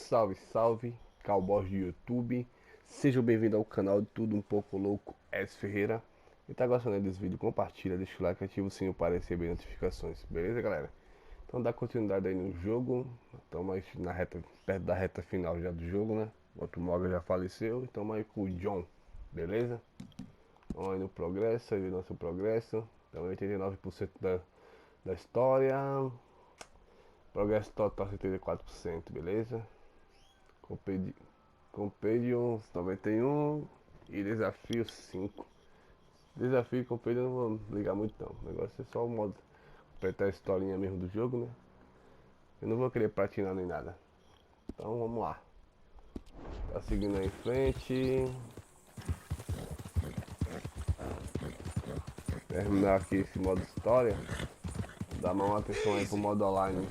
Salve, salve, cowboys do YouTube. Sejam bem-vindos ao canal de Tudo Um Pouco Louco S. Ferreira. E tá gostando desse vídeo, compartilha, deixa o like, ativa o sininho para receber notificações. Beleza, galera? Então dá continuidade aí no jogo. Estamos aí perto da reta final já do jogo, né? O outro Moga já faleceu. Então aí com o John. Beleza? Vamos aí no progresso, aí o nosso progresso. Então 89% da história. Progresso total 74%, beleza? Compedium 91 e desafio 5. Desafio e Compedium eu não vou ligar muito não. O negócio é só o modo apertar a historinha mesmo do jogo, né? Eu não vou querer platinar nem nada. Então vamos lá. Tá seguindo aí em frente. Terminar aqui esse modo história. Dá uma atenção aí pro modo online.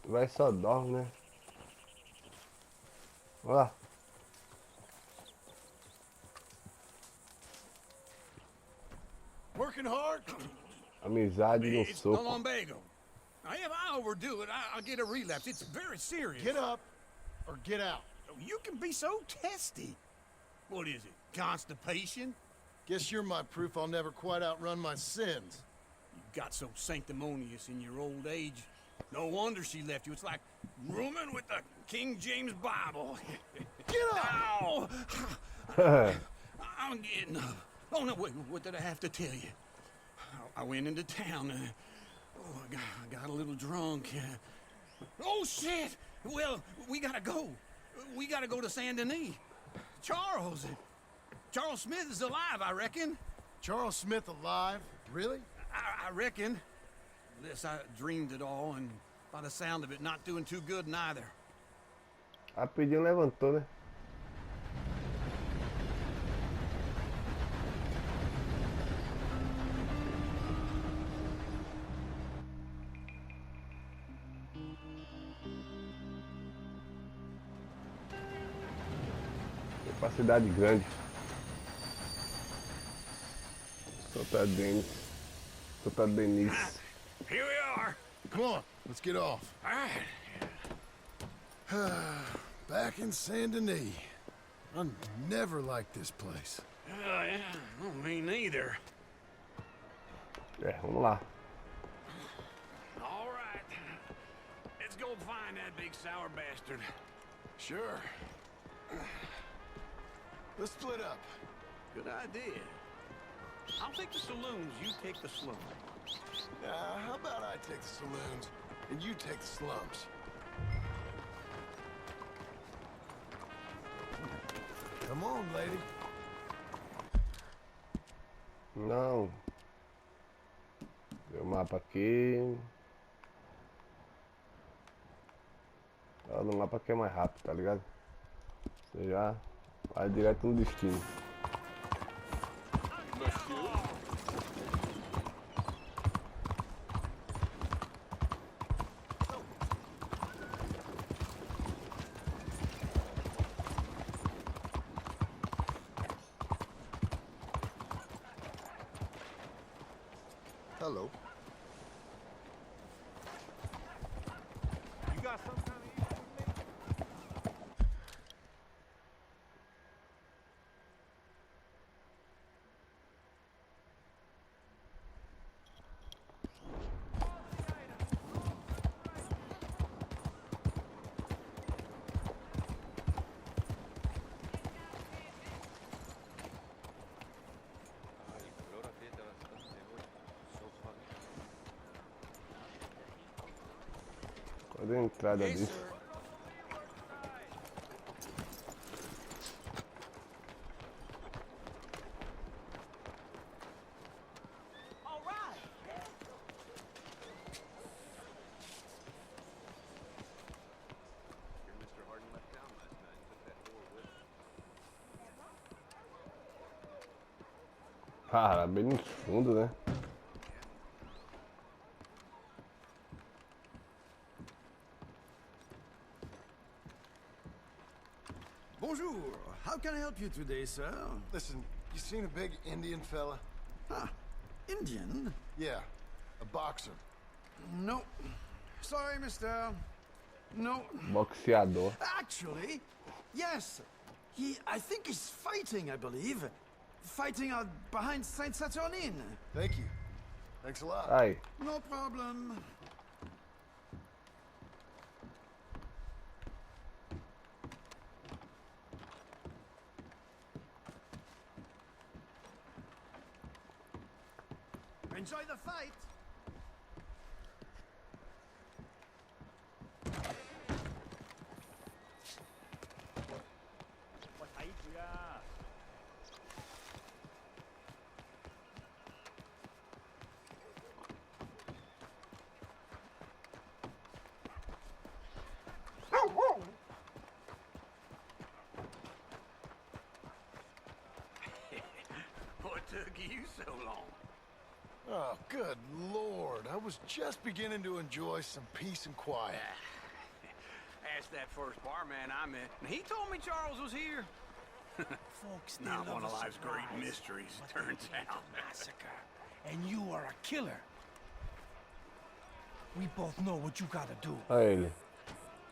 Vai só dorme, né? Olha lá. Working hard? Amizade no It's the soco. lumbago. Now, if I overdo it, I'll get a relapse. It's very serious. Get up or get out. You can be so testy. What is it? Constipation? Guess you're my proof I'll never quite outrun my sins. You got so sanctimonious in your old age. No wonder she left you. It's like rooming with the King James Bible. Get up! Ow! I'm getting up. Oh, no, wait, what did I have to tell you? I went into town. I got a little drunk. Oh, shit! Well, we gotta go. We gotta go to Saint Denis. Charles Smith is alive, I reckon. Charles Smith alive? Really? I reckon. Unless I dreamed it all, and by the sound of it, not doing too good neither. Rapidinho levantou, né? Pra cidade grande. Solta Denise. Here we are. Come on, let's get off. All right. Back in Saint Denis. I never liked this place. Yeah, no, me neither. Vamos lá. All right. Let's go find that big sour bastard. Sure. Let's split up. Good idea. I'll take the saloons, you take the slums. How about I take the saloons and you take the slums? Come on, lady. Não. Deu o mapa aqui. Tá no mapa que é mais rápido, tá ligado? Você já vai direto no destino. Hello. You got some kind of issue with me? Cadê a entrada Yes, disso? sir. All right. Cara, bem no fundo, né? Bonjour. How can I help you today, sir? Listen, you seen a big Indian fella? Ah, Indian? Yeah, a boxer. No. Sorry, mister. No. Boxeador. Actually, yes. I think he's fighting, I believe. Fighting out behind Saint Saturnin. Thank you. Thanks a lot. Aí. No problem. Enjoy the fight. What took you so long? Oh, good Lord. I was just beginning to enjoy some peace and quiet. Asked that first barman I met, and he told me Charles was here. Folks, Not one of life's great mysteries, turns out. Massacre, and you are a killer. We both know what you gotta do. Olha ele.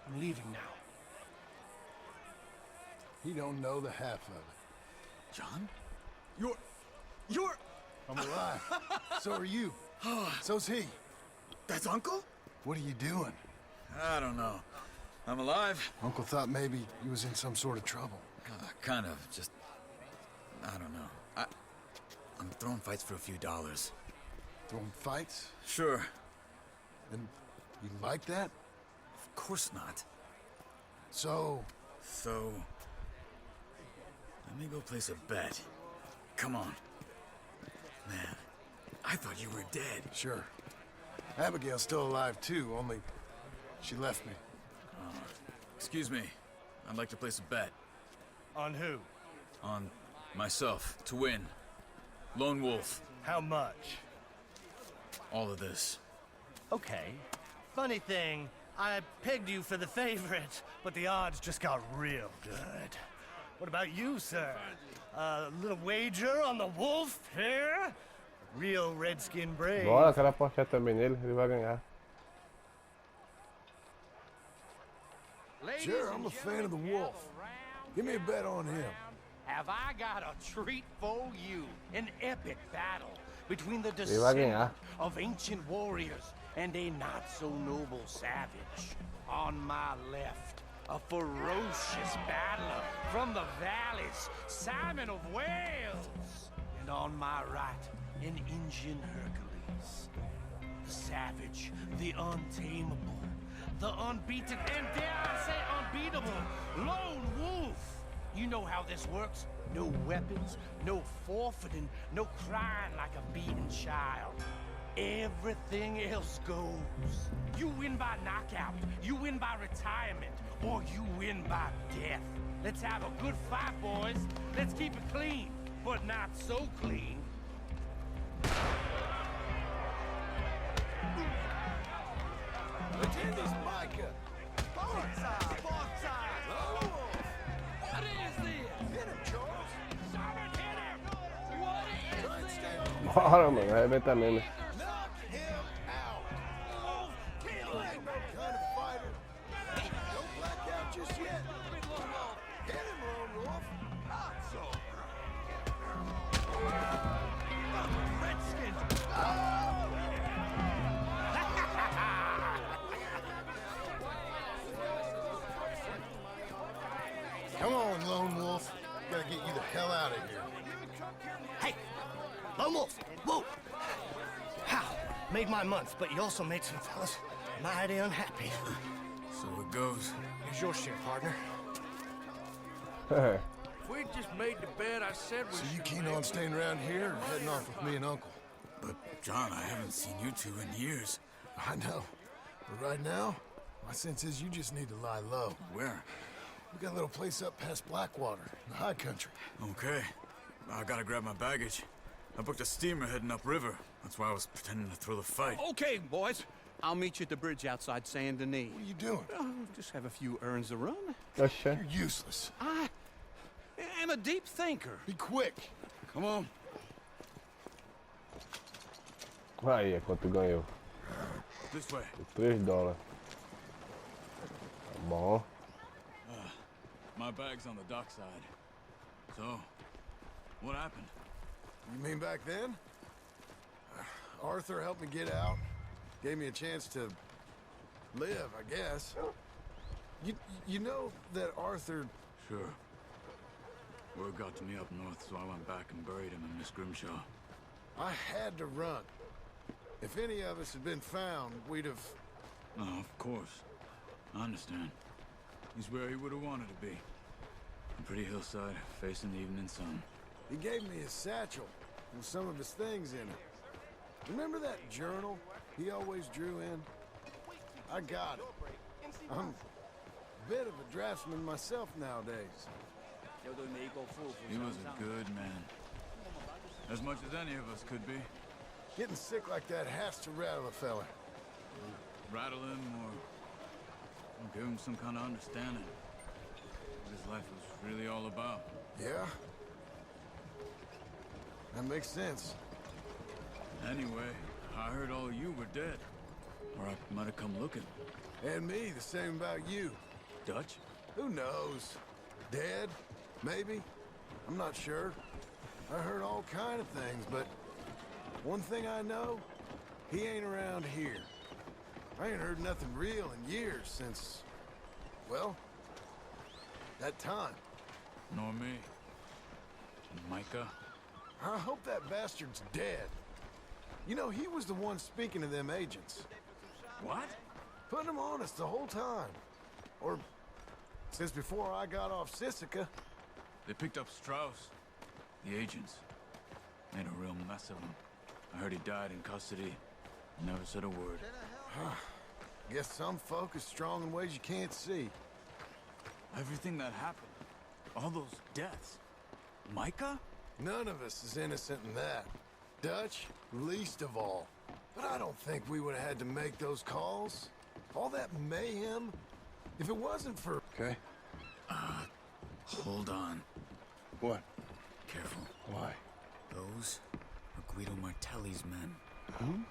I'm leaving now. He don't know the half of it. John? You're... I'm alive. So are you. So's he. That's Uncle? What are you doing? I don't know. I'm alive. Uncle thought maybe he was in some sort of trouble. Kind of. Just... I don't know. I'm throwing fights for a few dollars. Throwing fights? Sure. And you like that? Of course not. So, So... Let me go place a bet. Come on. Man, I thought you were dead. sure. Abigail's still alive too, only she left me. Excuse me. I'd like to place a bet. On who? On myself, to win. Lone Wolf. How much? All of this. Okay. Funny thing, I pegged you for the favorite, but the odds just got real good. What about you, sir? A little wager on the wolf here? Real redskin brave. Bora, quero apostar também nele, ele vai ganhar. Sure, I'm a fan of the wolf. Give me a bet on him. Have I got a treat for you? An epic battle between the Ele vai ganhar. descendant of ancient warriors and a not-so-noble savage. On my left, a ferocious battler from the valleys, Simon of Wales. And on my right, an Indian Hercules. The savage, the untamable, the unbeaten, and dare I say unbeatable, Lone Wolf. You know how this works. No weapons, no forfeiting, no crying like a beaten child. Everything else goes. You win by knockout, you win by retirement, or you win by death. Let's have a good fight, boys. Let's keep it clean, but not so clean. Attend this Micah. Both sides. What is this? Hit him, Charles. Someone hit him! What is Try and this? stay on. Bora, mano, arrebenta mesmo. Knock him out. Oh, kill You him! ain't no kind of fighter. Don't black out just yet. Hit him, Lone Wolf. So, Redskin. Come on, Lone Wolf. Gotta get you the hell out of here. Hey, Lone Wolf. Whoa. How? Made my month, but you also made some fellas mighty unhappy. So it goes. Here's your share, partner. If we just made the bed I said we So should you keen on staying around here or heading off with me and Uncle? But, John, I haven't seen you two in years. I know. But right now, my sense is you just need to lie low. Where? We got a little place up past Blackwater, in the high country. Okay. I gotta grab my baggage. I booked a steamer heading upriver. That's why I was pretending to throw the fight. okay, boys. I'll meet you at the bridge outside Saint Denis. What are you doing? Oh, just have a few errands to run. Oxê. You're useless. I am a deep thinker. Be quick. Come on. Aí, é quanto ganhou. This way. $3. Tá bom. My bag's on the dockside. So, what happened? You mean back then? Arthur helped me get out. Gave me a chance to live, I guess. You know that Arthur... Sure. Word got to me up north, so I went back and buried him in Miss Grimshaw. I had to run. If any of us had been found, we'd have... Oh, of course. I understand. He's where he would have wanted to be. A pretty hillside, facing the evening sun. He gave me his satchel with some of his things in it. Remember that journal he always drew in? I got it. I'm a bit of a draftsman myself nowadays. He was a good man. As much as any of us could be. Getting sick like that has to rattle a fella. Rattle him or give him some kind of understanding. What his life was really all about. Yeah? That makes sense. Anyway, I heard all you were dead. Or I might have come looking. And me, the same about you. Dutch? Who knows? Dead? Maybe? I'm not sure. I heard all kind of things, but one thing I know, he ain't around here. I ain't heard nothing real in years since, well, that time. Nor me. And Micah? I hope that bastard's dead. You know, he was the one speaking to them agents. What? Putting them on us the whole time. Or, since before I got off Sisika. They picked up Strauss. The agents. Made a real mess of him. I heard he died in custody. Never said a word. Guess some folk is strong in ways you can't see. Everything that happened. All those deaths. Micah? None of us is innocent in that. Dutch, least of all. But I don't think we would have had to make those calls. All that mayhem. If it wasn't for... Okay. Hold on. What? Careful. Why? Those are Guido Martelli's men. Who?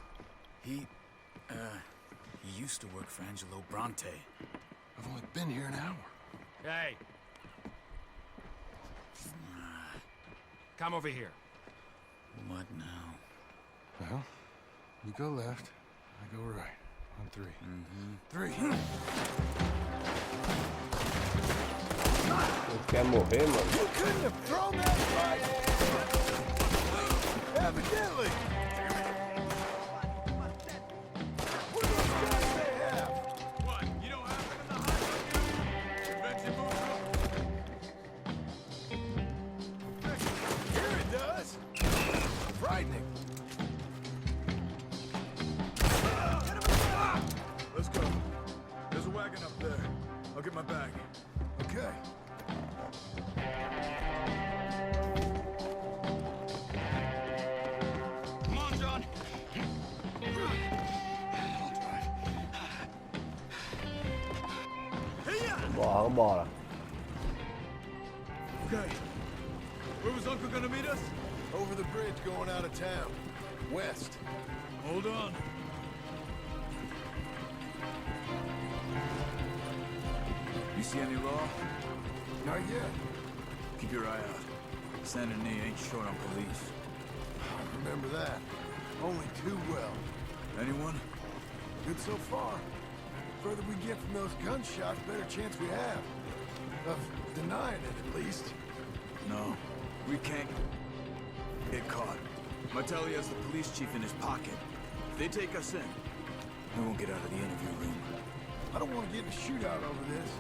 He used to work for Angelo Bronte. I've only been here an hour. Hey. Come over here. What now? Well, you go left, I go right. On three. Three. Você quer morrer, mano? You couldn't have thrown that right! Evidently! What do those guys they have? What? You don't have them in the highway? Convention motor? Here it does! Frightening! Let's go. There's a wagon up there. I'll get my bag. Okay. Come on, John. Bora, bora. Okay. Where was Uncle gonna meet us? Over the bridge going out of town. West. Hold on. You see any law? Not yet. Keep your eye out. Saint Denis ain't short on police. I remember that. Only too well. Anyone? Good so far. Further we get from those gunshots, better chance we have. Of denying it, at least. No. We can't get caught. Martelli has the police chief in his pocket. If they take us in, we won't get out of the interview room. I don't want to get in a shootout over this.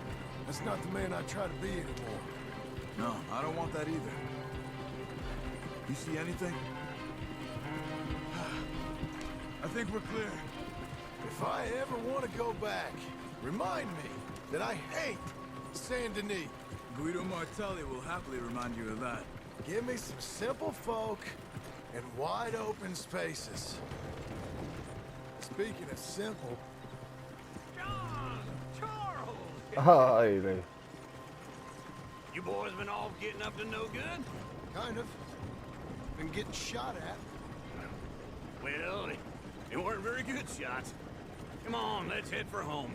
That's not the man I try to be anymore. No, I don't want that either. You see anything? I think we're clear. If I ever want to go back, remind me that I hate Saint Denis. Guido Martelli will happily remind you of that. Give me some simple folk and wide open spaces. Speaking of simple, John! Charles! Ai, velho. You boys been all getting up to no good? kind of. Been getting shot at. Well, good shots. Come on, let's head for home.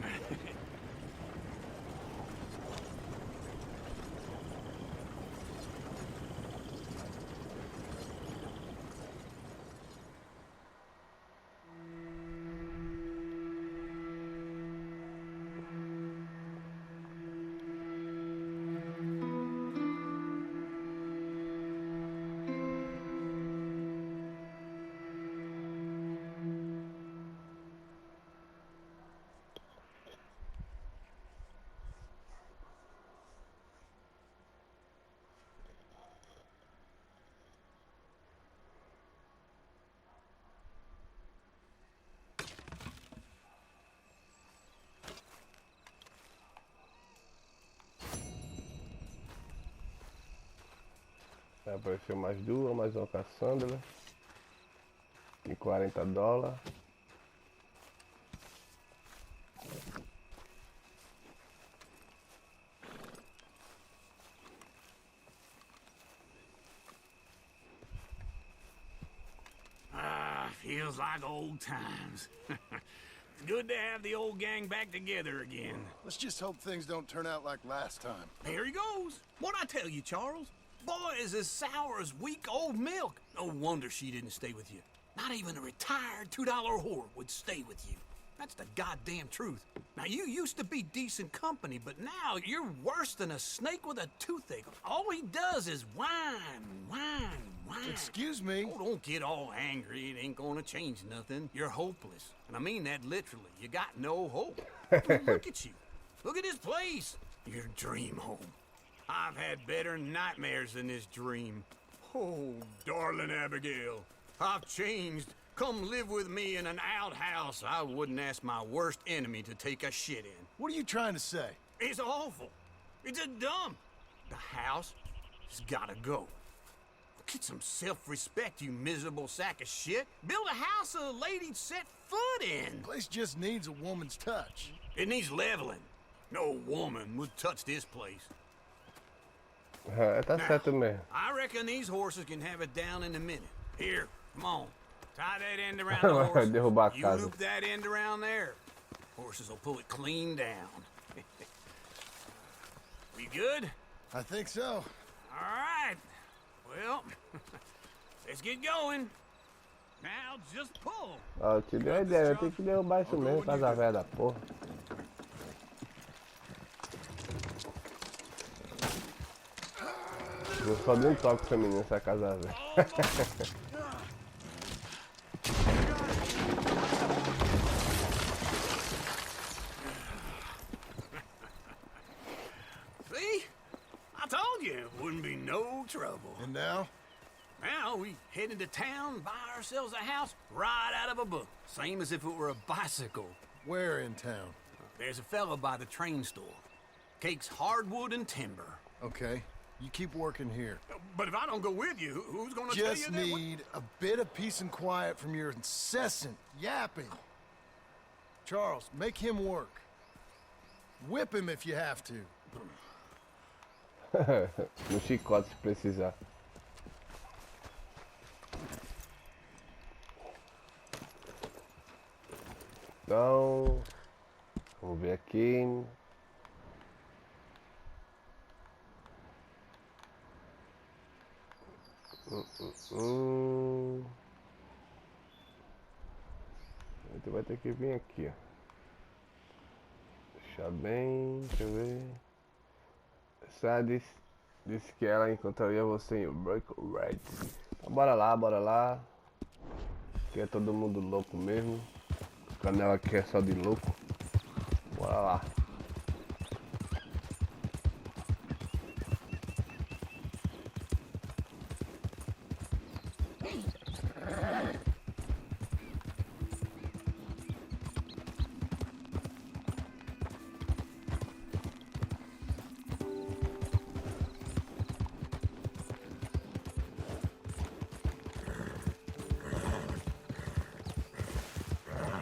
Apareceu mais duas, mais uma Cassandra. E $40. Feels like old times. It's good to have the old gang back together again. Let's just hope things don't turn out like last time. Here he goes. What'd I tell you, Charles? Boy is as sour as weak old milk. No wonder she didn't stay with you. Not even a retired $2 whore would stay with you. That's the goddamn truth. Now, you used to be decent company, but now you're worse than a snake with a toothache. All he does is whine, whine, whine. Excuse me? Oh, don't get all angry. It ain't gonna change nothing. You're hopeless. And I mean that literally. You got no hope. Look at you. Look at this place. Your dream home. I've had better nightmares than this dream. Oh, darling Abigail, I've changed. Come live with me in an outhouse I wouldn't ask my worst enemy to take a shit in. What are you trying to say? It's awful. It's a dump. The house has gotta go. Get some self-respect, you miserable sack of shit. Build a house a lady'd set foot in. Place just needs a woman's touch. It needs leveling. No woman would touch this place. Tá certo mesmo. I reckon these horses can have it down in a minute. Here, come on. Tie that end around the horse. Derrubar a You casa. loop that end around there. Horses will pull it clean down. We good? I think so. All right. Well, let's get going. Now just pull. Ó, eu te dei uma ideia, eu tenho que derrubar isso mesmo, casa velha da porra. Eu só dei um toque feminino nessa casa velha. See? I told you it wouldn't be no trouble. And now? Now we head into town, buy ourselves a house right out of a book. Same as if it were a bicycle. Where in town? There's a fella by the train store. Cakes hardwood and timber. Okay. You keep working here. But if I don't go with you, who's gonna tell you Just that? need a bit of peace and quiet from your incessant yapping. Charles, make him work. Whip him if you have to. No chicote se precisar. Então, vamos ver aqui. A gente vai ter que vir aqui, ó. Deixar bem, deixa eu ver. Sadie disse que ela encontraria você em Break Red. Então bora lá. Aqui é todo mundo louco mesmo. O canal aqui é só de louco. Bora lá.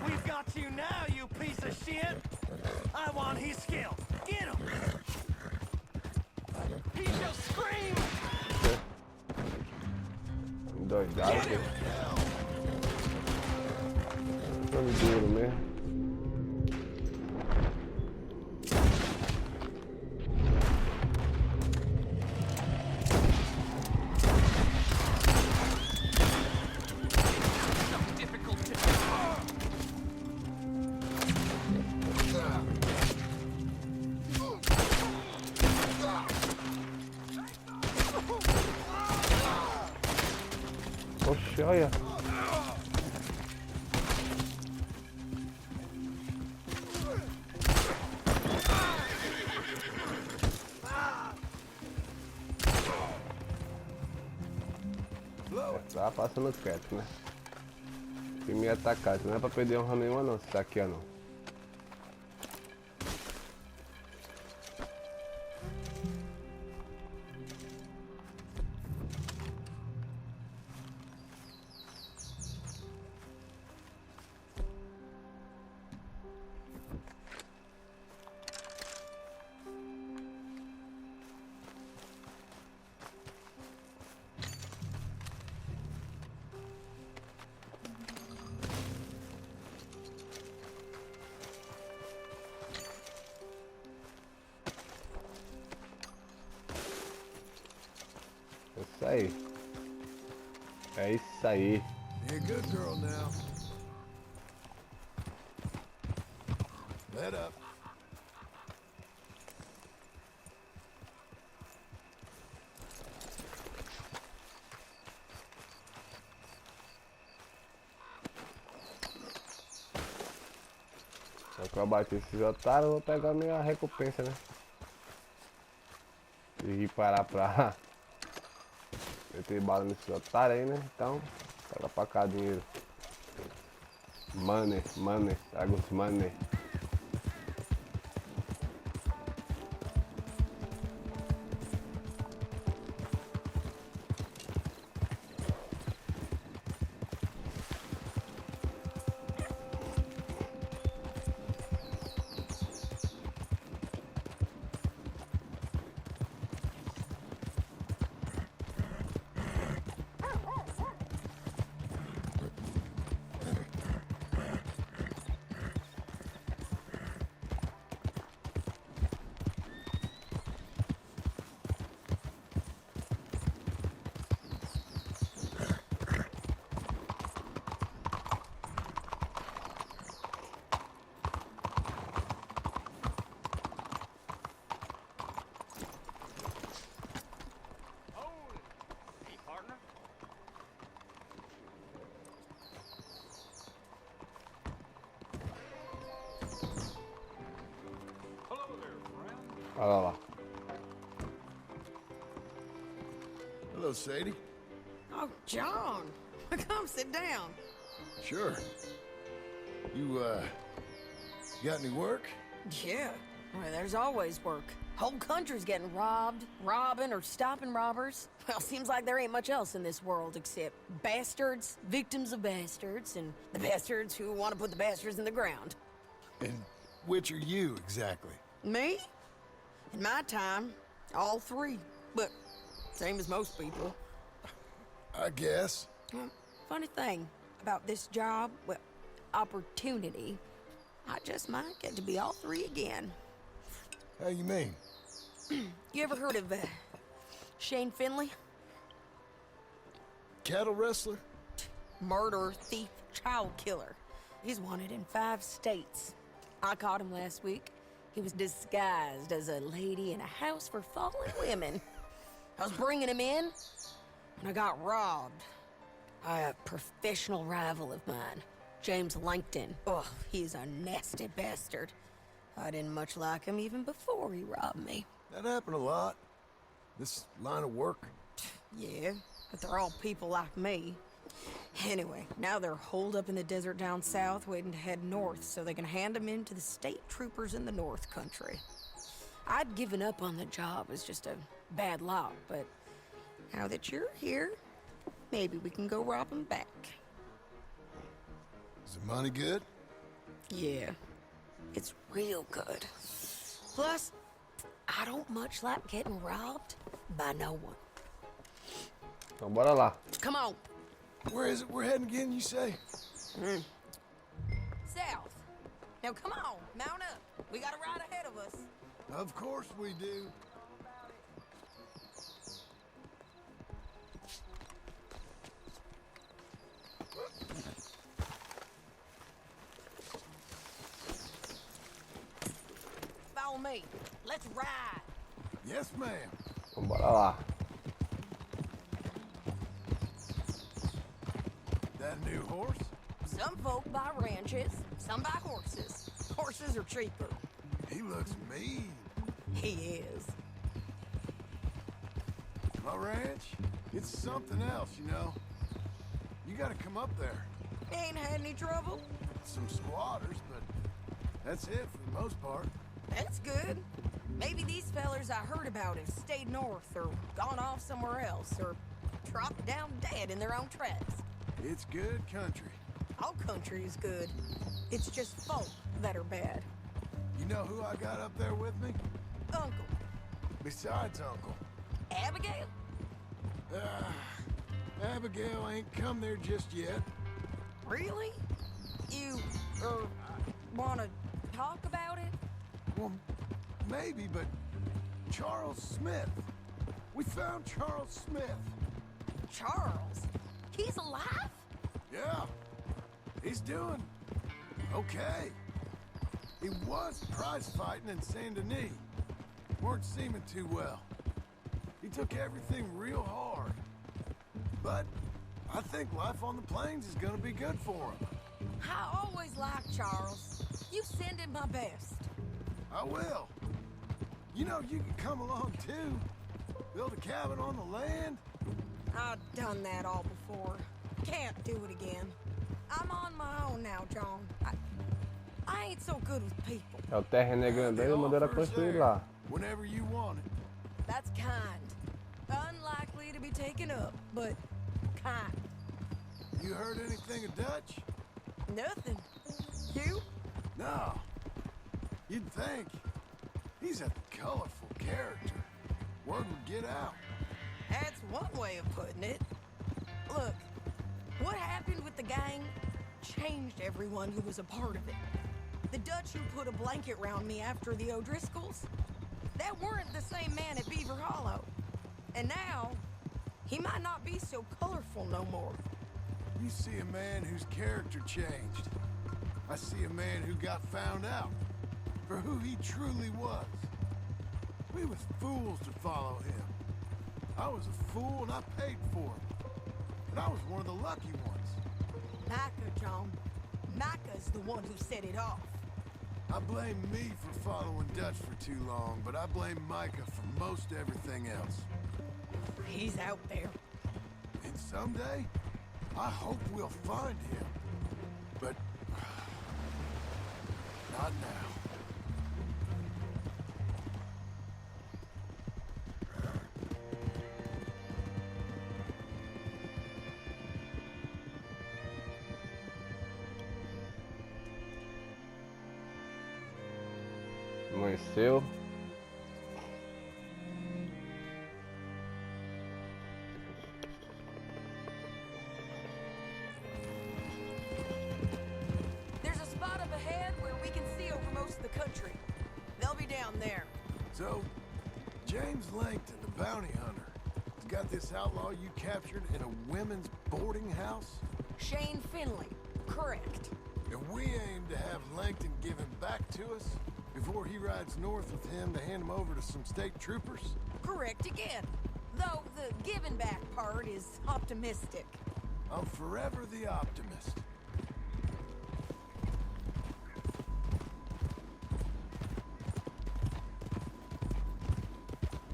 We've got you now, you piece of shit! I want his skill. Get him! He shall scream! Doidado. Tô me duro. Oxe, olha. Tá passando quieto, né? Se me atacar, não é pra perder honra nenhuma não, se tá aqui, ó, não. Isso aí. É isso aí. You're a good girl now. Let up. Só que eu bater esses otários, eu vou pegar a minha recompensa, né? E parar pra meter bala nesses otários aí, né? Então, pega pra cá dinheiro. Money, money, traga os money. Olha lá. Hello, Sadie. Oh, John, come sit down. Sure. You, got any work? Yeah, well, there's always work. Whole country's getting robbed, robbing, or stopping robbers. Well, seems like there ain't much else in this world except bastards, victims of bastards, and the bastards who want to put the bastards in the ground. And which are you, exactly? Me? In my time, all three. But same as most people. I guess. Well, funny thing about this job, well, opportunity, I just might get to be all three again. How you mean? You ever heard of Shane Finley? Cattle wrestler? Murderer, thief, child killer. He's wanted in 5 states. I caught him last week. He was disguised as a lady in a house for fallen women. I was bringing him in, and I got robbed by a professional rival of mine, James Langton. Oh, he's a nasty bastard. I didn't much like him even before he robbed me. That happened a lot. This line of work. Yeah, but they're all people like me. Anyway, now they're holed up in the desert down south, waiting to head north so they can hand them in to the state troopers in the north country. I'd given up on the job as just a bad lot, but now that you're here, maybe we can go rob them back. Is the money good? Yeah, it's real good. Plus, I don't much like getting robbed by no one. Então bora lá. Come on. Where is it we're heading again, you say? South. Now come on, mount up. We got a ride ahead of us. Of course we do. Follow me. Let's ride. Yes, ma'am. Então bora lá. new horse? Some folk buy ranches, some buy horses. Horses are cheaper. He looks mean. He is. My ranch, it's something else, you know. You gotta come up there. Ain't had any trouble? Some squatters, but that's it for the most part. That's good. Maybe these fellers I heard about have stayed north or gone off somewhere else or dropped down dead in their own tracks. It's good country. All country is good. It's just folk that are bad. You know who I got up there with me? Uncle. Besides Uncle. Abigail? Abigail ain't come there just yet. Really? You, wanna talk about it? Well, maybe, but Charles Smith. We found Charles Smith. Charles? He's alive? Yeah, he's doing okay. He was prize fighting in Saint Denis. Weren't seeming too well. He took everything real hard. But I think life on the plains is gonna be good for him. I always liked Charles. You send him my best. I will. You know, you can come along too. Build a cabin on the land. I've done that all before. Can't do it again. I'm on my own now, John. I ain't so good with people. É o terreno é grande, ele mandou ela construir lá. Whenever you want it. That's kind. Unlikely to be taken up, but kind. You heard anything of Dutch? Nothing. You? No. You'd think. He's a colorful character. Word would get out. That's one way of putting it. Look, what happened with the gang changed everyone who was a part of it. The Dutch who put a blanket round me after the O'Driscolls, that weren't the same man at Beaver Hollow. And now, he might not be so colorful no more. You see a man whose character changed. I see a man who got found out for who he truly was. We was fools to follow him. I was a fool and I paid for it. But I was one of the lucky ones. Micah, John. Micah's the one who set it off. I blame me for following Dutch for too long, but I blame Micah for most everything else. He's out there. And someday, I hope we'll find him. But not now. Amanheceu. There's a spot up ahead where we can see over most of the country. They'll be down there. So, James Langton, the bounty hunter, has got this outlaw you captured in a women's boarding house? Shane Finley. Correct. And we aim to have Langton give him back to us before he rides north with him to hand him over to some state troopers? Correct again. Though the giving back part is optimistic. I'm forever the optimist.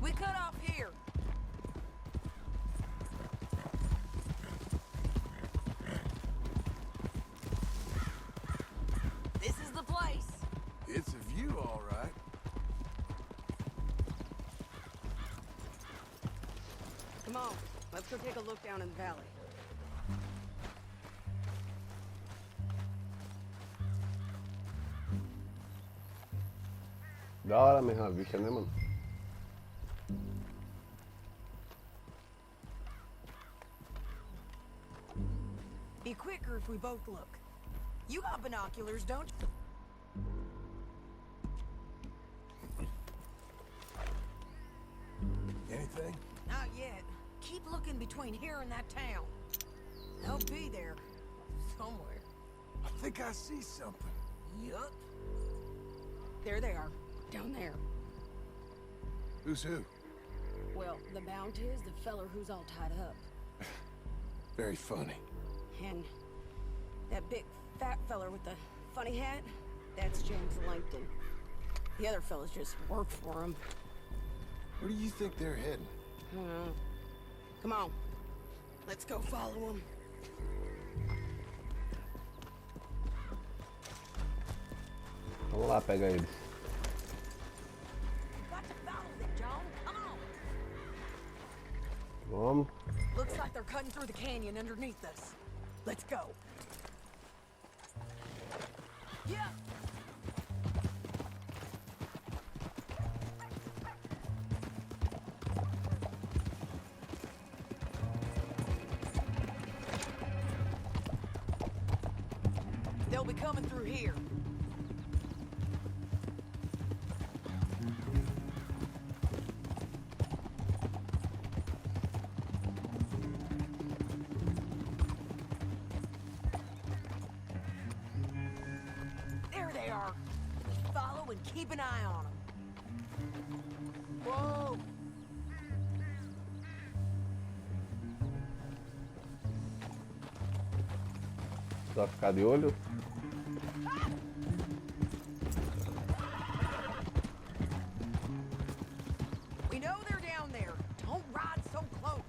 We cut off here. This is the place. It's a view, all right. Come on, let's go take a look down in the valley. Da hora mesmo a vista, né, mano? Be quicker if we both look. You got binoculars, don't you? Anything? Not yet. Keep looking between here and that town. They'll be there. Somewhere. I think I see something. Yup. There they are. Down there. Who's who? Well, the Bounty is the feller who's all tied up. Very funny. And That big fat feller with the funny hat, that's James Langton. The other fellas just work for him. Where do you think they're heading? Come on. Let's go follow him. Vamos lá pegar eles. Got to follow them, John. Come on. Vamos. Looks like they're cutting through the canyon underneath us. Let's go. Yeah. They'll be coming through here. There they are. Follow and keep an eye on them. Whoa. Só ficar de olho. We know they're down there. Don't ride so close.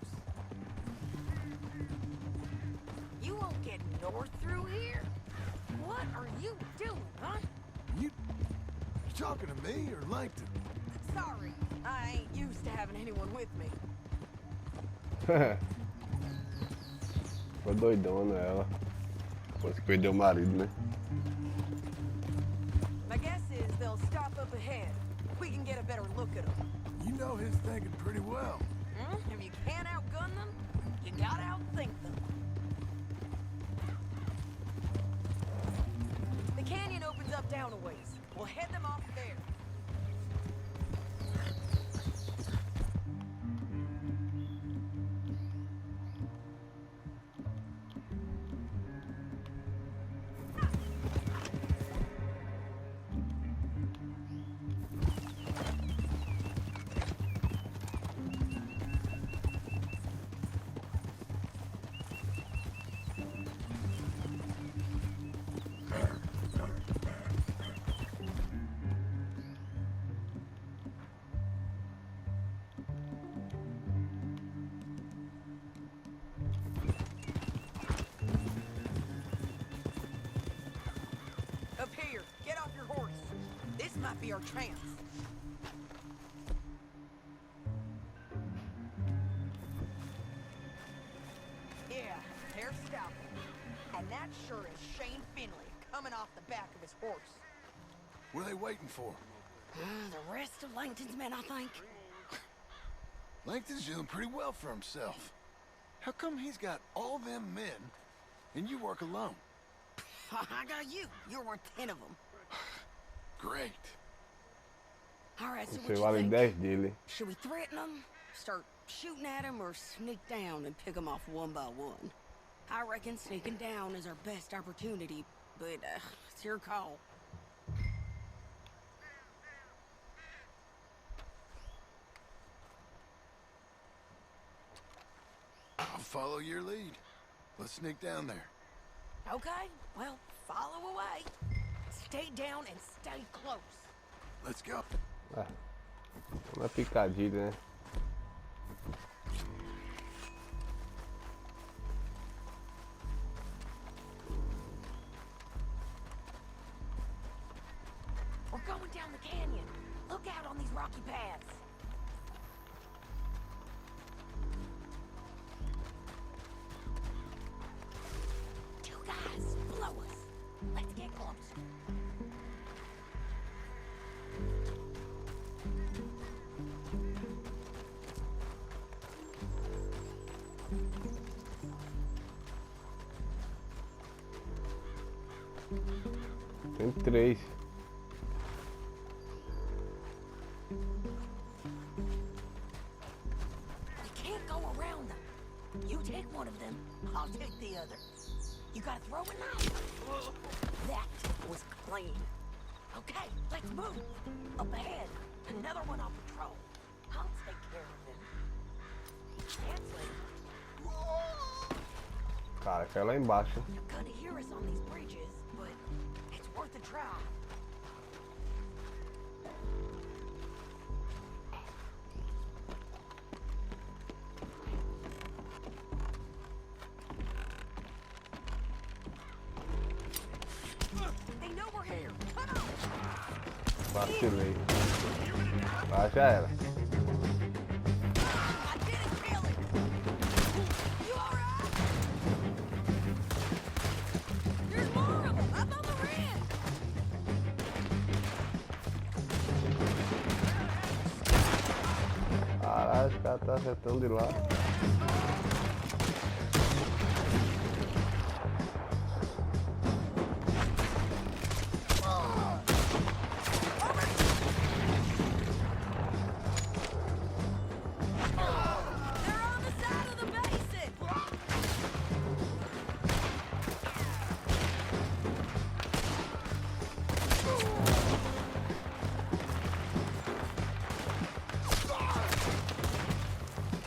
You won't get north through here? What are you doing, huh? You talking to me or Langton? Sorry, I ain't used to having anyone with me. Foi doidona ela. Depois que perdeu o marido, né? My guess is they'll stop up ahead. We can get a better look at them. You know his thinking pretty well. If you can't outgun them, you gotta outthink them. The canyon opens up down a ways. We'll head them off there. Up here, get off your horse. This might be our chance. Yeah, they're stopping. And that sure is Shane Finley coming off the back of his horse. What are they waiting for? The rest of Langton's men, I think. Langton's doing pretty well for himself. How come he's got all them men and you work alone? I got you. You're worth 10 of them. Great. All right, so Você what you vale think? 10 dele. Should we threaten them, start shooting at them, or sneak down and pick them off one by one? I reckon sneaking down is our best opportunity, but it's your call. I'll follow your lead. Let's sneak down there. Okay, well, follow away. Stay down and stay close. Let's go. Uma picadilha, né? We're going down the canyon. Look out on these rocky paths. Two guys below us. Let's get close. Tem 3. We can't go around them. You take one of them, I'll take the other. You gotta throw a knife. That was clean. Okay, let's move. Up ahead, another one on patrol. I'll take care of him. Cancel. Cara, caiu lá embaixo. You couldn't hear us on these bridges, but it's worth a try. They know we're here. Come on. Vacilei. Ah, já era. I didn't kill him. You alright? There's more of them up on the rim. Caralho, os caras tá acertando de lá. They're on the side of the basin.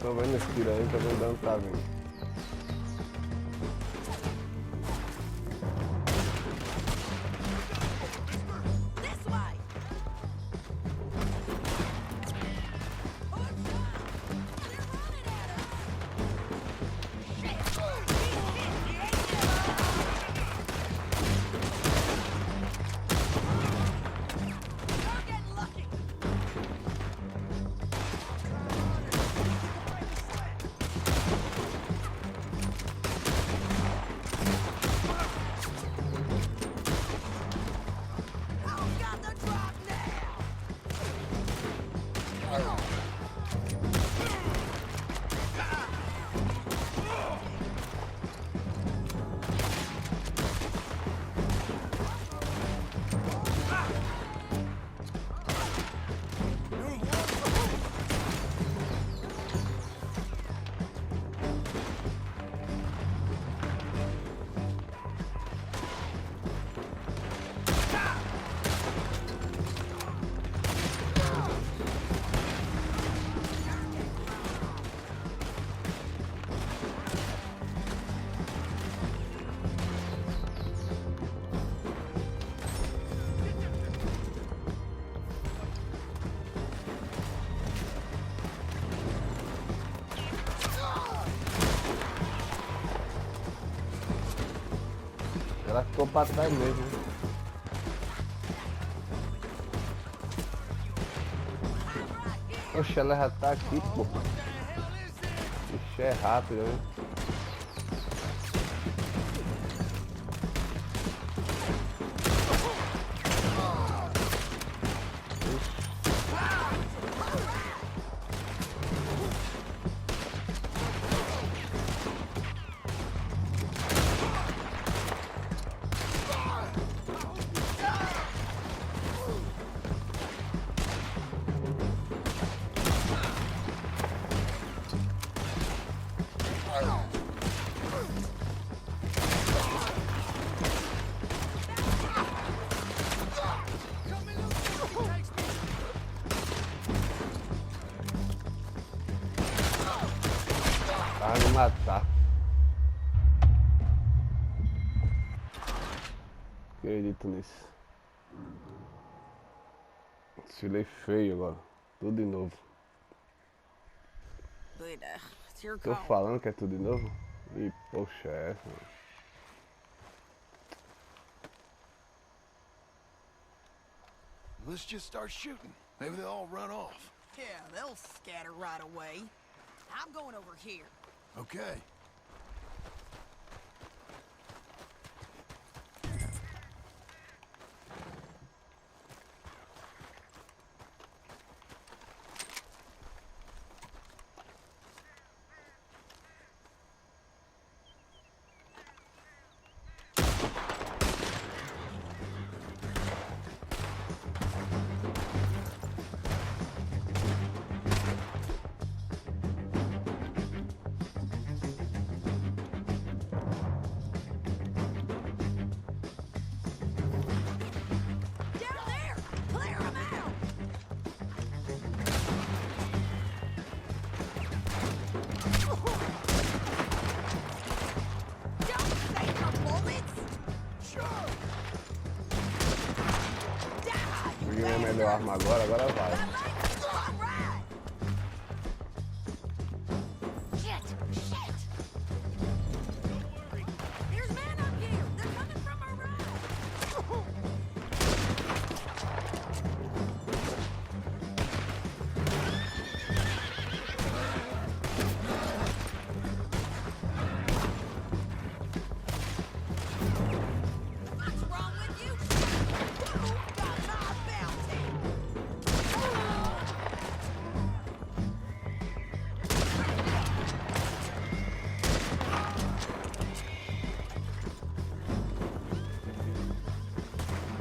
Tô vendo esse tiro aí, tô vendo onde tá vindo. This way. They're running at us. Shit. You're getting lucky. Who's got the drop now? Ela ficou pra trás mesmo. Oxe, ela já tá aqui, pô. Ixi, é rápido, né? Vai me matar. Acredito nisso. Desfilei feio agora. Tudo de novo. But, it's your Tô call. falando que é tudo de novo? E poxa, é. Let's just start shooting. Maybe they'll all run off. Yeah, they'll scatter right away. I'm going over here. Okay. peguei minha melhor arma agora vai.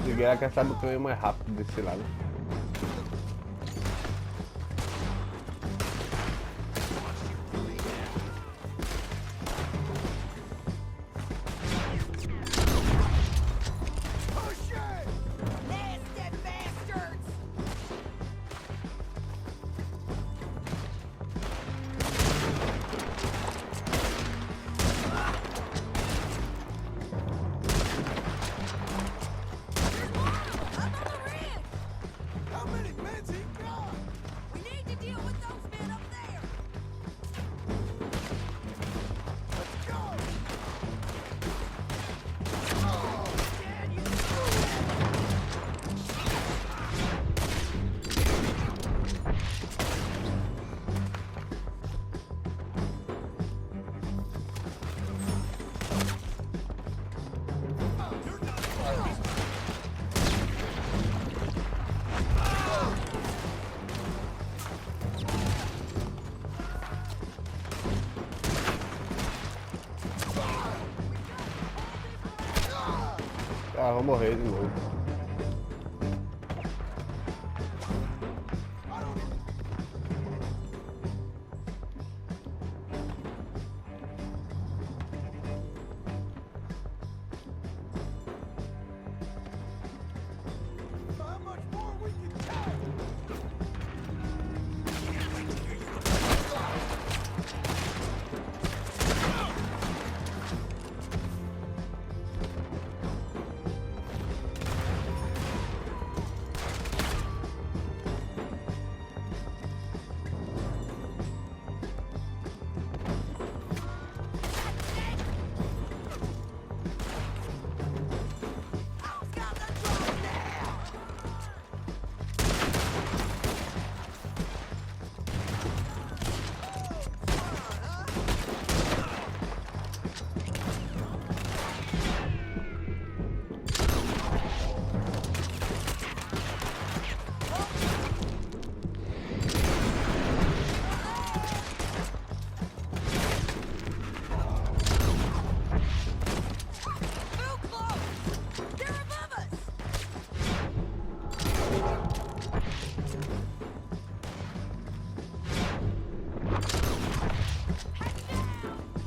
Liguei a questão do caminho mais rápido desse lado. Ah, vou morrer de novo.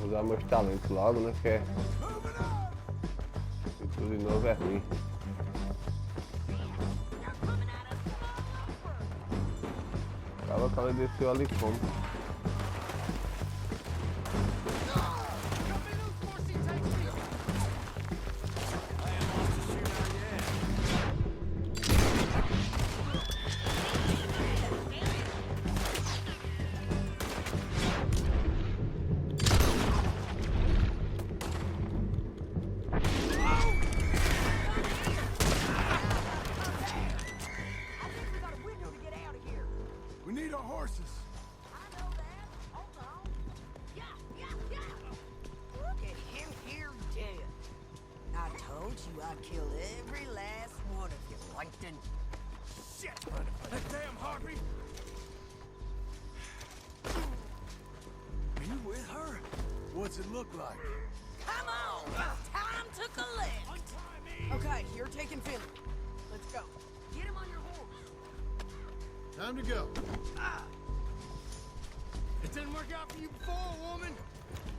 Usar meus talentos logo, né? Que é... tudo de novo é ruim. Acaba que ela desceu ali como. We need our horses. I know that. Hold on. Yeah. Look at him here dead. I told you I'd kill every last one of you, Langton. Shit! That damn harpy! Are you with her? What's it look like? Come on! Time to collect. Okay, you're taking Finley. Let's go. Get him on your horse. Time to go. It didn't work out for you before, woman.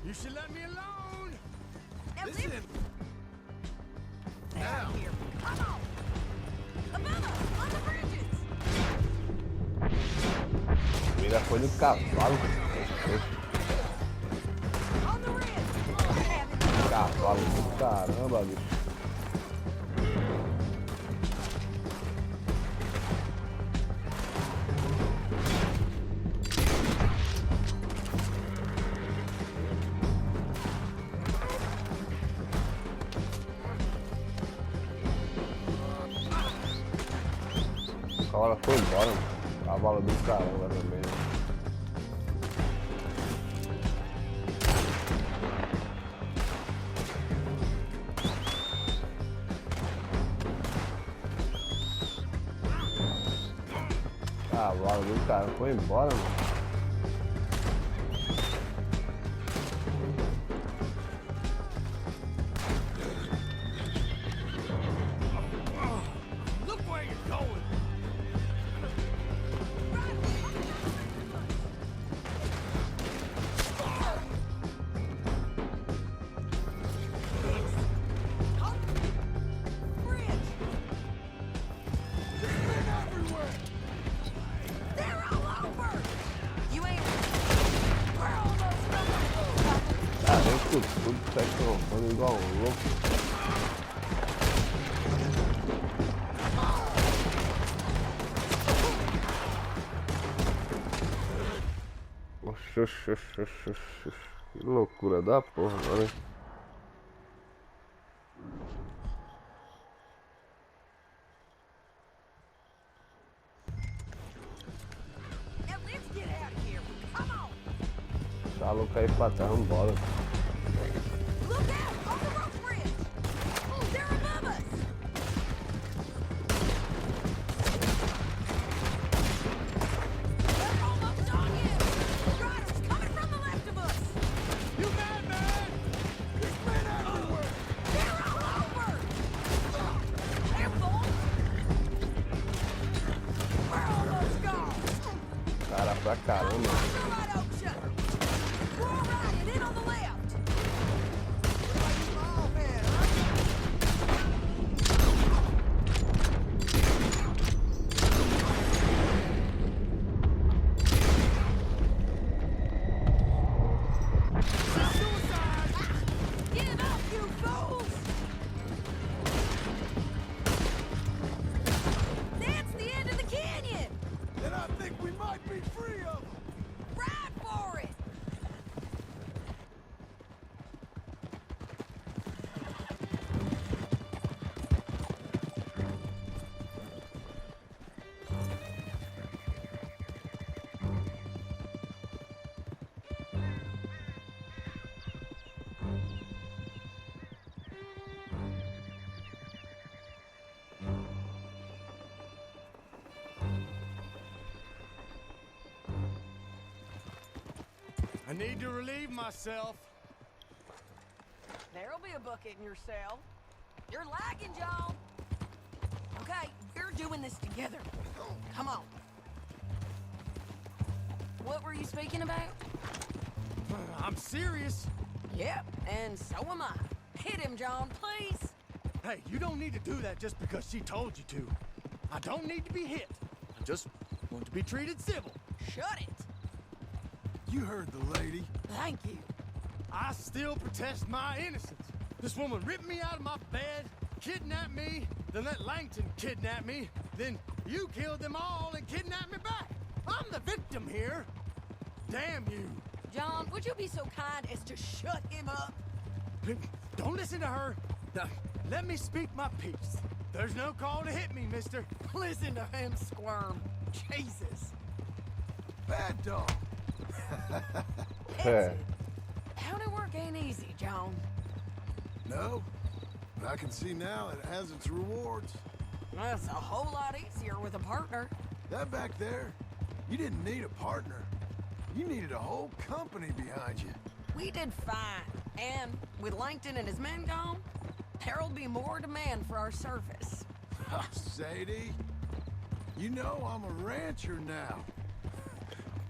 You should let me alone. Now Listen. lift Now. here. Come on. Above us, on the bridges. Mira, foi no cavalo. On the ridge. Cavalo do caramba, bicho. cavalo foi embora, mano. Cavalo do caramba também. Cavalo do cara foi embora, mano. Look where you're going. They're all over! You ain't... We're almost done. Ah, vem tudo tá trombando igual um louco. Oxi. Que loucura da porra, agora. Now let's get out of here. Come on! Tá louco aí pra trás, vambora. Look out! On the rope bridge! Oh, they're above us! They're almost on you! Riders coming from the left of us! You mad, man? There's men everywhere! They're all over! Careful! We're almost gone! Cara pra caramba. We're right out shut! We're all right and in on the left! Oh, man, Give up, you fools! That's the end of the canyon! Then I think we might be free of them! Ride for it! I need to relieve myself. There'll be a bucket in your cell. You're lagging, John. Okay, we're doing this together. Come on. What were you speaking about? I'm serious. Yep, and so am I. Hit him, John, please. Hey, you don't need to do that just because she told you to. I don't need to be hit. I just want to be treated civil. Shut it. You heard the lady. Thank you. I still protest my innocence. This woman ripped me out of my bed, kidnapped me, then let Langton kidnap me, then you killed them all and kidnapped me back. I'm the victim here. Damn you. John, would you be so kind as to shut him up? Don't listen to her. Now, let me speak my piece. There's no call to hit me, mister. Listen to him squirm. Jesus. Bad dog. That's it. County work ain't easy, John. No, but I can see now it has its rewards. That's a whole lot easier with a partner. That back there, you didn't need a partner. You needed a whole company behind you. We did fine. And with Langton and his men gone, there'll be more demand for our service. Sadie, you know I'm a rancher now.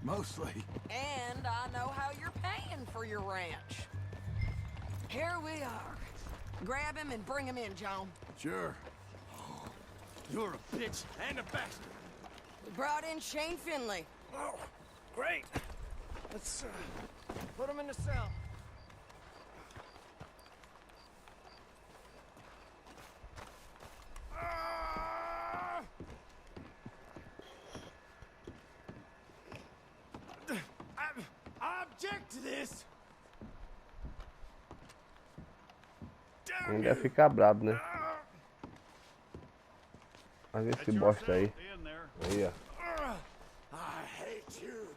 Mostly. And I know how you're paying for your ranch. Here we are. Grab him and bring him in, John. Sure. You're a bitch and a bastard. We brought in Shane Finley. Oh, great. Let's put him in the cell. I object to this. Ainda ia ficar brabo, né? Mas esse bosta aí. In there. Aí, ó. I hate you.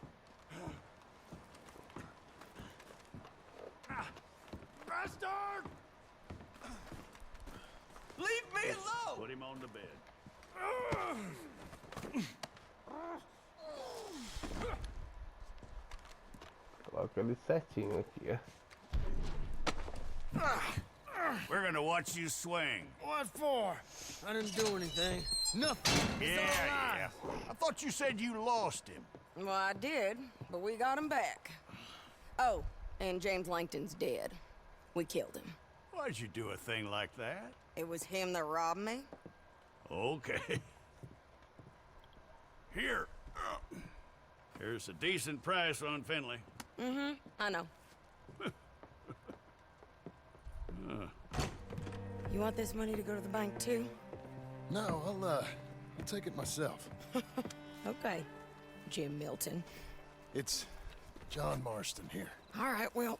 Bastard! Leave me alone! Put him on the bed. Coloca ele certinho aqui, ó. We're gonna watch you swing. What for? I didn't do anything. Nothing. It's all right. I thought you said you lost him. Well, I did, but we got him back. Oh, and James Langton's dead. We killed him. Why'd you do a thing like that? It was him that robbed me. Okay. Here. Here's a decent price on Finley. I know. You want this money to go to the bank, too? No, I'll take it myself. Okay, Jim Milton. It's John Marston here. All right, well,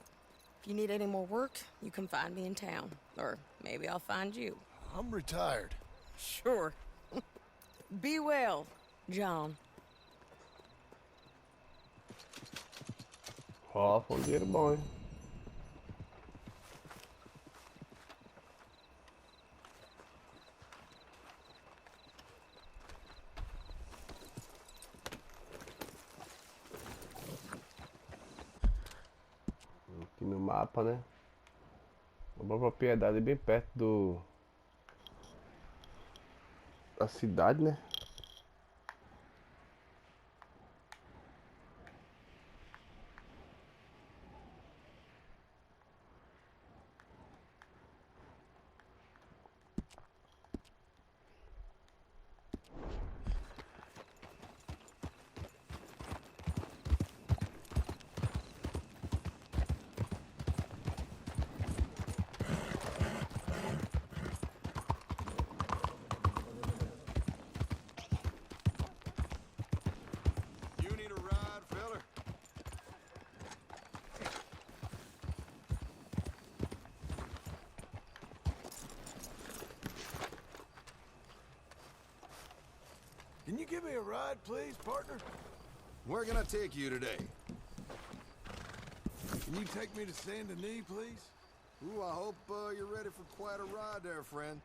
if you need any more work, you can find me in town. Or maybe I'll find you. I'm retired. Sure. Be well, John. Ó, foi um dinheiro bom, hein? Aqui no mapa, né? Uma propriedade bem perto da cidade, né? You need a ride, fella? Can you give me a ride, please, partner? Where can I take you today? Can you take me to Saint Denis, please? Ooh, I hope you're ready for quite a ride there, friend.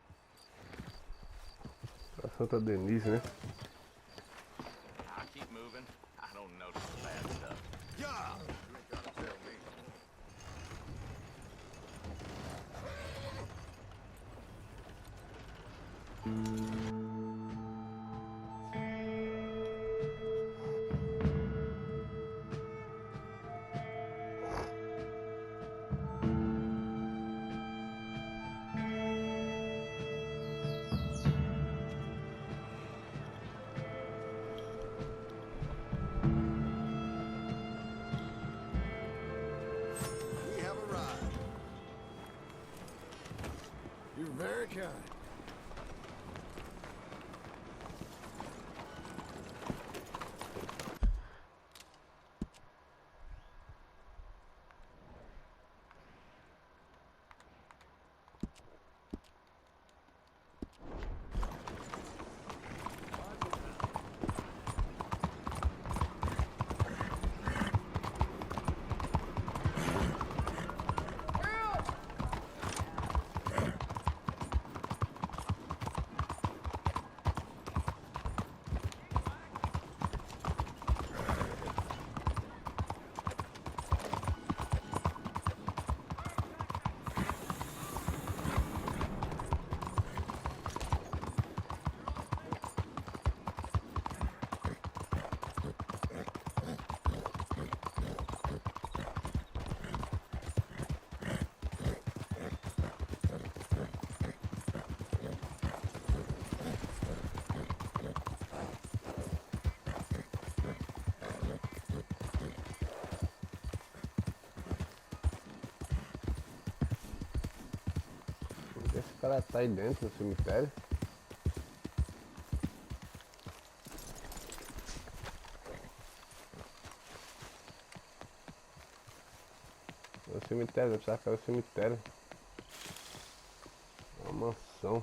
Pra Santa Denise, né? I'll keep moving. I don't notice the bad stuff. Yeah! You ain't gotta tell me. We have a ride. You're very kind. Esse cara tá aí dentro do cemitério. É o cemitério, eu pensava que era o cemitério. É uma mansão.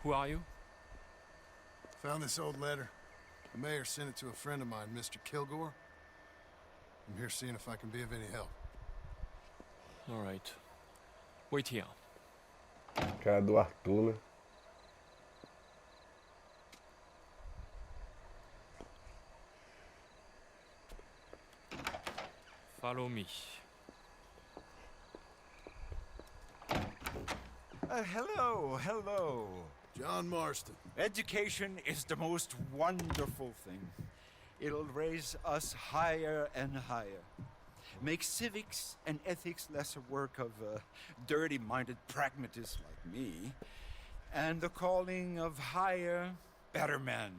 Who are you? Found this old letter. The mayor sent it to a friend of mine, Mr. Kilgore. I'm here seeing if I can be of any help. All right. Wait here. Cara do Arthur, né? Follow me. Hello. John Marston. Education is the most wonderful thing. It'll raise us higher and higher. Make civics and ethics less a work of dirty-minded pragmatists like me, and the calling of higher, better men.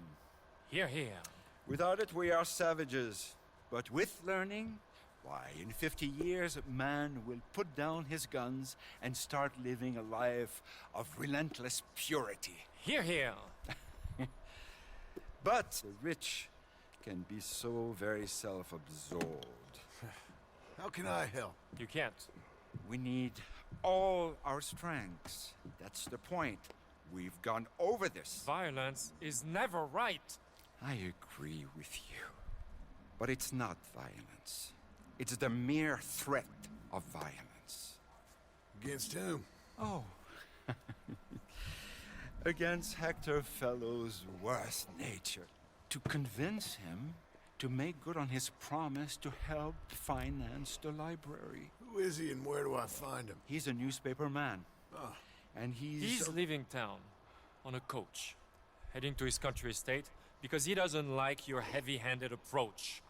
Here, here. Without it, we are savages. But with learning, why, in 50 years, man will put down his guns and start living a life of relentless purity. Here, here. But the rich can be so very self-absorbed. How can I help? You can't. We need all our strengths. That's the point. We've gone over this. Violence is never right. I agree with you. But it's not violence. It's the mere threat of violence. Against whom? Oh. Against Hector Fellow's worst nature. To convince him to make good on his promise to help finance the library. Who is he and where do I find him? He's a newspaper man. Oh. And He's leaving town on a coach, heading to his country estate because he doesn't like your heavy-handed approach.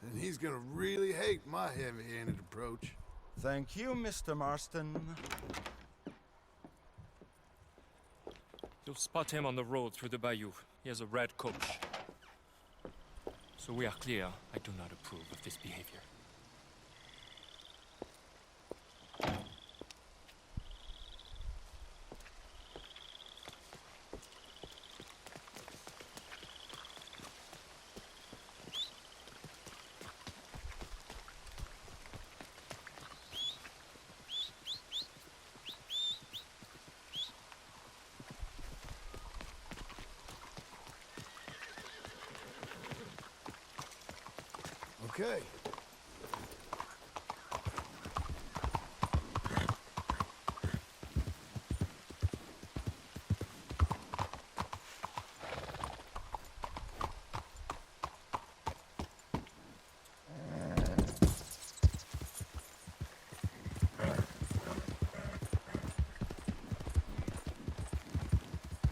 And he's gonna really hate my heavy-handed approach. Thank you, Mr. Marston. You'll spot him on the road through the bayou. He has a red coach. So we are clear, I do not approve of this behavior. Okay.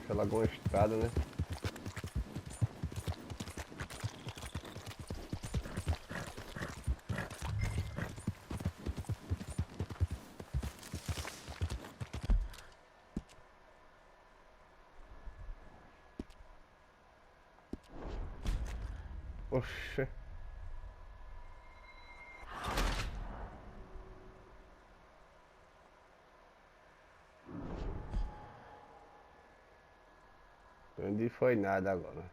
Aquela alguma estrada, né? Oxê. Onde foi nada agora.